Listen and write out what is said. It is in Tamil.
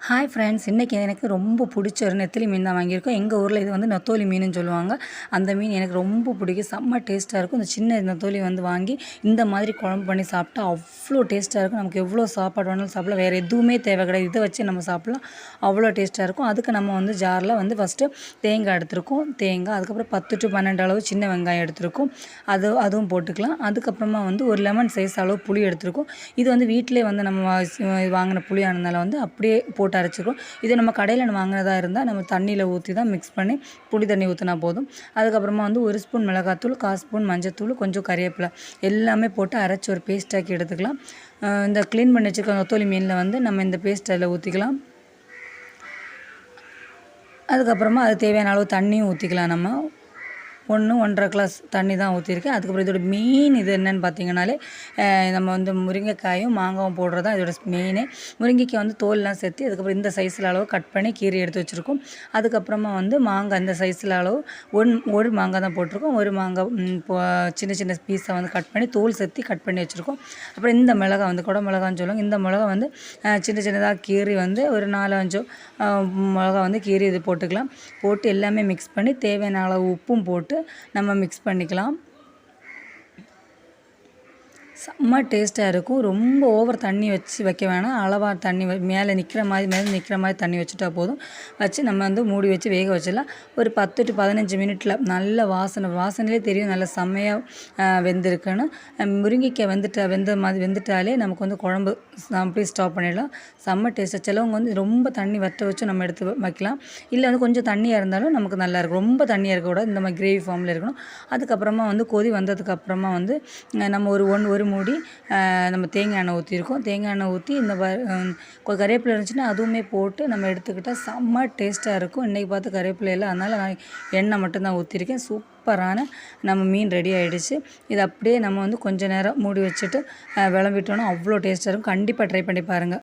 ஹாய் ஃப்ரெண்ட்ஸ், இன்றைக்கி எனக்கு ரொம்ப பிடிச்ச ஒரு நெத்திலி மீன் தான் வாங்கியிருக்கோம். எங்கள் ஊரில் இது வந்து நெத்தோலி மீனுன்னு சொல்லுவாங்க. அந்த மீன் எனக்கு ரொம்ப பிடிக்கும். செம்ம டேஸ்ட்டாக இருக்கும். இந்த சின்ன நெத்தோலி வந்து வாங்கி இந்த மாதிரி குழம்பு பண்ணி சாப்பிட்டா அவ்வளோ டேஸ்ட்டாக இருக்கும். நமக்கு எவ்வளோ சாப்பாடு வேணாலும் சாப்பிடலாம். வேறு எதுவுமே தேவை கிடையாது. இதை வச்சு நம்ம சாப்பிட்லாம். அவ்வளோ டேஸ்ட்டாக இருக்கும். அதுக்கு நம்ம வந்து ஜாரில் வந்து ஃபஸ்ட்டு தேங்காய் எடுத்துருக்கோம். தேங்காய், அதுக்கப்புறம் 10 to 12 அளவு சின்ன வெங்காயம் எடுத்துருக்கோம். அதுவும் போட்டுக்கலாம். அதுக்கப்புறமா வந்து ஒரு லெமன் சைஸ் அளவு புளி எடுத்துருக்கோம். இது வந்து வீட்டிலே வந்து நம்ம வாங்கின புளியானதுனால வந்து அப்படியே போட்டு அரைச்சிக்கிறோம். இதே நம்ம கடையில் வாங்கினதாக இருந்தால் நம்ம தண்ணியில் ஊற்றி தான் மிக்ஸ் பண்ணி புளி தண்ணி ஊற்றினா போதும். அதுக்கப்புறமா வந்து 1 ஸ்பூன் மிளகாத்தூள், 1/4 ஸ்பூன் மஞ்சத்தூள், கொஞ்சம் கறிவேப்பிலை எல்லாமே போட்டு அரைச்சி ஒரு பேஸ்ட்டாக்கி எடுத்துக்கலாம். இந்த க்ளீன் பண்ணி வச்சுருக்க நெத்தோலி மீனில் வந்து நம்ம இந்த பேஸ்ட் அதில் ஊற்றிக்கலாம். அதுக்கப்புறமா அது தேவையான அளவு தண்ணியும் ஊற்றிக்கலாம். நம்ம 1-1.5 கிளாஸ் தண்ணி தான் ஊற்றிருக்கேன். அதுக்கப்புறம் இதோட மெயின் இது என்னென்னு பார்த்தீங்கன்னாலே நம்ம வந்து முருங்கைக்காயும் மாங்காவும் போடுறது தான் இதோட மெயினே. முருங்கைக்காய் வந்து தோல்லாம் சேர்த்து அதுக்கப்புறம் இந்த சைஸில் அளவு கட் பண்ணி கீரை எடுத்து வச்சுருக்கோம். அதுக்கப்புறமா வந்து மாங்காய் இந்த சைஸில் அளவு ஒரு மாங்காய் தான் போட்டிருக்கோம். ஒரு மாங்காய் சின்ன சின்ன பீஸாக வந்து கட் பண்ணி தோல் சேர்த்து கட் பண்ணி வச்சுருக்கோம். அப்புறம் இந்த மிளகா வந்து குடை மிளகான்னு சொல்லுவாங்க. இந்த மிளகா வந்து சின்ன சின்னதாக கீரி வந்து ஒரு 4-5 மிளகா வந்து கீரி இது போட்டுக்கலாம். போட்டு எல்லாமே மிக்ஸ் பண்ணி தேவையான அளவு உப்பும் போட்டு நம்ம மிக்ஸ் பண்ணிக்கலாம். செம்ம டேஸ்ட்டாக இருக்கும். ரொம்ப ஓவர் தண்ணி வச்சு வைக்க வேணாம். அளவாக தண்ணி மேலே நிற்கிற மாதிரி தண்ணி வச்சுட்டா போதும். வச்சு நம்ம வந்து மூடி வச்சு வேக வச்சிடலாம். ஒரு 10 to 15 மினிட்டில் நல்ல வாசனையிலே தெரியும் நல்ல செம்மையாக வெந்திருக்குன்னு. முருங்கைக்காய் வெந்துட்டாலே நமக்கு வந்து குழம்பு அப்படியே ஸ்டாப் பண்ணிடலாம். செம்ம டேஸ்ட்டாக. சிலவங்க வந்து ரொம்ப தண்ணி வற்ற வச்சு நம்ம எடுத்து வைக்கலாம். இல்லை வந்து கொஞ்சம் தண்ணியாக இருந்தாலும் நமக்கு நல்லாயிருக்கும். ரொம்ப தண்ணியாக இருக்கக்கூடாது. இந்த மாதிரி கிரேவி ஃபார்மில் இருக்கணும். அதுக்கப்புறமா வந்து கொதி வந்ததுக்கப்புறமா வந்து நம்ம ஒரு மூடி நம்ம தேங்காய் எண்ணெய் ஊற்றிருக்கோம். தேங்காய் எண்ணெய் ஊற்றி இந்த கறிவேப்பிலை இருந்துச்சுன்னா அதுவுமே போட்டு நம்ம எடுத்துக்கிட்டால் செம்ம டேஸ்ட்டாக இருக்கும். இன்றைக்கி பார்த்து கறிவேப்பிலை இல்லை, அதனால் நான் எண்ணெய் மட்டும்தான் ஊற்றிருக்கேன். சூப்பரான நம்ம மீன் ரெடி ஆகிடுச்சு. இது அப்படியே நம்ம வந்து கொஞ்சம் நேரம் மூடி வச்சுட்டு விளம்பிட்டோன்னா அவ்வளோ டேஸ்ட்டாக இருக்கும். கண்டிப்பாக ட்ரை பண்ணி பாருங்கள்.